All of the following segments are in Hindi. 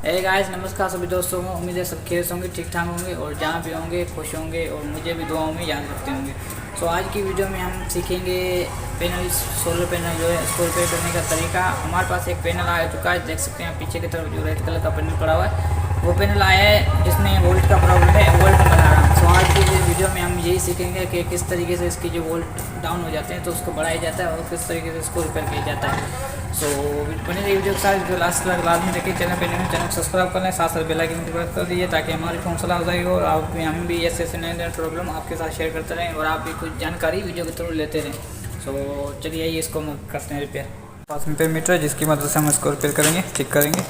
गाइस नमस्कार सभी दोस्तों को। उम्मीद है सब खेल होंगे, ठीक ठाक होंगे और जहाँ भी होंगे खुश होंगे और मुझे भी दुआओं में याद रखते होंगे। सो आज की वीडियो में हम सीखेंगे पैनल, सोलर पैनल जो है इसको रिपेयर करने का तरीका। हमारे पास एक पैनल आ चुका है, देख सकते हैं पीछे की तरफ जो रेड कलर का पैनल पड़ा हुआ है, वो पैनल आया है जिसमें वोल्ट का प्रॉब्लम है, वोल्ट बना रहा है। सो आज की वीडियो में हम यही सीखेंगे कि किस तरीके से इसकी जो वोल्ट डाउन हो जाते हैं तो उसको बढ़ाया जाता है और किस तरीके से इसको रिपेयर किया जाता है। सो बने रही वीडियो के साथ, जो लास्ट तक लाजमी देखिए। चैनल पे नहीं, चैनल सब्सक्राइब कर लें, साथ साथ बेल आइकन प्रेस कर दीजिए ताकि हमारी हौसला हो जाएगी और आप भी हम भी ऐसे नए प्रॉब्लम आपके साथ शेयर करते रहें और आप भी कुछ जानकारी वीडियो के थ्रू लेते रहें। सो चलिए ये इसको हम करते हैं रिपेयर। पास में मीटर है जिसकी मदद से हम इसको रिपेयर करेंगे, ठीक करेंगे।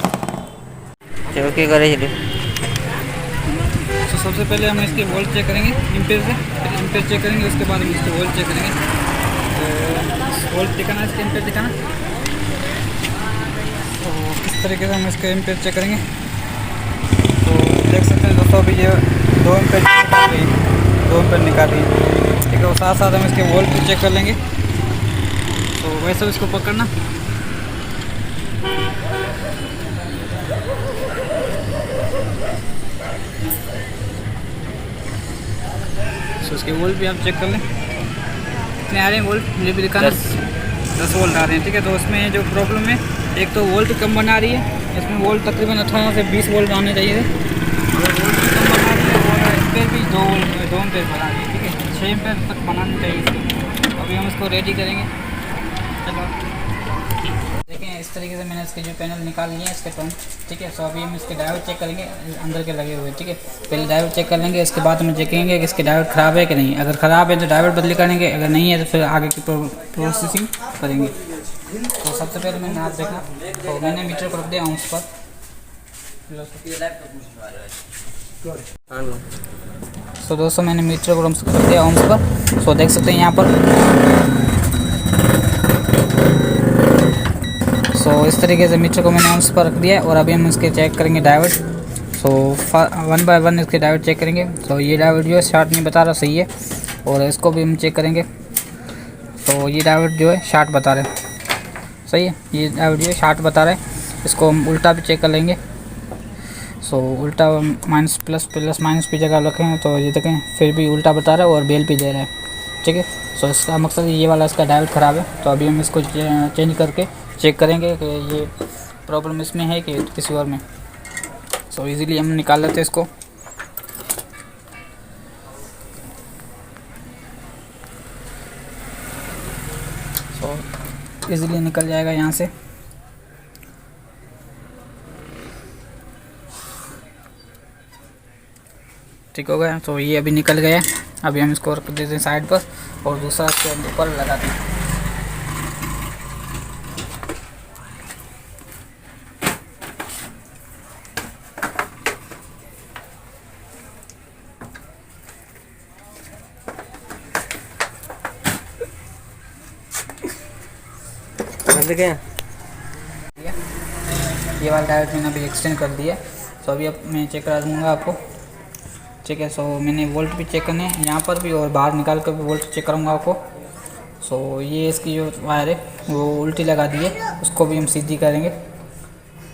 चलो क्या करें चलिए। तो सबसे पहले हम इसके वोल्ट चेक करेंगे एम्पीयर से, फिर एम्पीयर चेक करेंगे, उसके बाद हम इसके वोल्ट चेक करेंगे। तो वोल्ट दिखाना, इसके एम्पीयर दिखाना। तो इस तरीके से हम इसके एम्पीयर चेक करेंगे। तो देख सकते हैं दोस्तों, अभी ये 2 एम्पीयर निकाल रही है, 2 एम्पीयर निकाल रही है, ठीक है। और साथ साथ हम इसके वोल्ट भी चेक कर लेंगे। तो वैसे इसको पकड़ना, तो इसके वोल्ट भी आप चेक कर लें कितने आ रहे हैं वोल्ट, मुझे भी दिखाना। 10 वोल्ट आ रहे हैं, ठीक है। तो इसमें जो प्रॉब्लम है, एक तो वोल्ट कम बना रही है, इसमें वोल्ट तकरीबन 18 से 20 वोल्ट आने चाहिए थे, और वोल्ट भी कम बना रही है और एम्पेयर भी 2 एम्पेयर बना रही है, ठीक है। 6 एम्पेयर तक बनानी चाहिए इसको। अभी हम इसको रेडी करेंगे। चलो देखें, इस तरीके से मैंने इसके जो पैनल निकाल लिए हैं इसके टर्न, ठीक है। सो अभी हम इसके डायोड चेक करेंगे, अंदर के लगे हुए, ठीक है। पहले डायोड चेक कर लेंगे, इसके बाद हम देखेंगे कि इसके डायोड ख़राब है कि नहीं। अगर ख़राब है तो डायोड बदली करेंगे, अगर नहीं है तो फिर आगे की प्रोसेसिंग करेंगे। तो सबसे पहले मैंने आप देखा, तो मैंने मीटर को रख दिया ऑम्स पर। तो दोस्तों मैंने मीटर को रख दिया ऑम्स पर। सो देख सकते हैं यहाँ पर। सो इस तरीके से मीटर को मैंने ऑम्स पर रख दिया और अभी हम इसके चेक करेंगे डायोड। सो 1 बाय 1 इसके डायोड चेक करेंगे। तो ये डायोड जो है शार्ट नहीं बता रहा, सही है, और इसको भी हम चेक करेंगे। तो ये डायोड जो है शार्ट बता रहे हैं, सही है। ये डायोड जो है शार्ट बता रहे हैं, इसको हम उल्टा भी चेक कर लेंगे। सो उल्टा माइनस प्लस माइनस की जगह रखें हैं, तो ये देखें फिर भी उल्टा बता रहा है और बेल भी दे रहा है, ठीक है। सो इसका मकसद ये वाला इसका डायोड ख़राब है। तो अभी हम इसको चेंज करके चेक करेंगे कि ये प्रॉब्लम इसमें है कि किसी और में। सो इजीली हम निकाल लेते हैं इसको। सो इजीली निकल जाएगा यहाँ से। ठीक हो गया, तो ये अभी निकल गया। अभी हम इसको रख देते हैं साइड पर और दूसरा इसके ऊपर लगा दें। ये वाला डायोड मैंने अभी एक्सटेंड कर दिया। सो अभी अब मैं चेक करा दूँगा आपको, ठीक है। सो मैंने वोल्ट भी चेक करने हैं यहाँ पर भी और बाहर निकाल कर भी वोल्ट चेक करूँगा आपको। सो ये इसकी जो वायर है वो उल्टी लगा दी है, उसको भी हम सीधी करेंगे।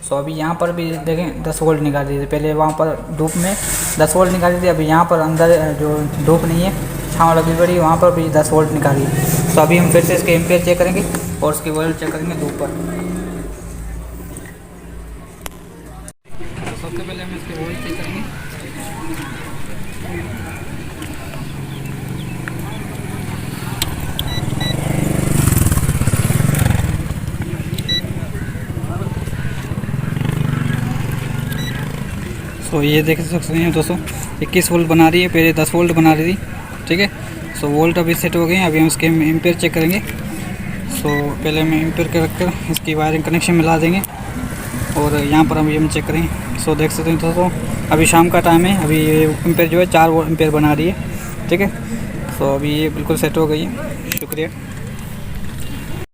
सो अभी यहाँ पर भी देखें 10 वोल्ट निकाल दिए थे, पहले वहाँ पर धूप में 10 वोल्ट निकाली थी, अभी यहाँ पर अंदर जो धूप नहीं है, छाँव लगी पड़ी, वहाँ पर भी 10 वोल्ट निकाली। तो अभी हम फिर से इसके एम्पीयर चेक करेंगे और उसकी वोल्ट चेक करेंगे धूप पर। तो सबसे पहले हम इसके वोल्ट चेक करेंगे। तो ये देख सकते हैं दोस्तों, 21 वोल्ट बना रही है, पहले 10 वोल्ट बना रही थी, ठीक है। सो वोल्ट अभी सेट हो गए हैं। अभी हम इसके एम्पीयर चेक करेंगे। सो पहले हम एम्पीयर के रखकर इसकी वायरिंग कनेक्शन मिला देंगे और यहाँ पर अभी हम चेक करेंगे। सो देख सकते हैं दोस्तों, अभी शाम का टाइम है, अभी ये एम्पीयर जो है 4 एम्पीयर बना रही है, ठीक है। सो अभी ये बिल्कुल सेट हो गई है। शुक्रिया।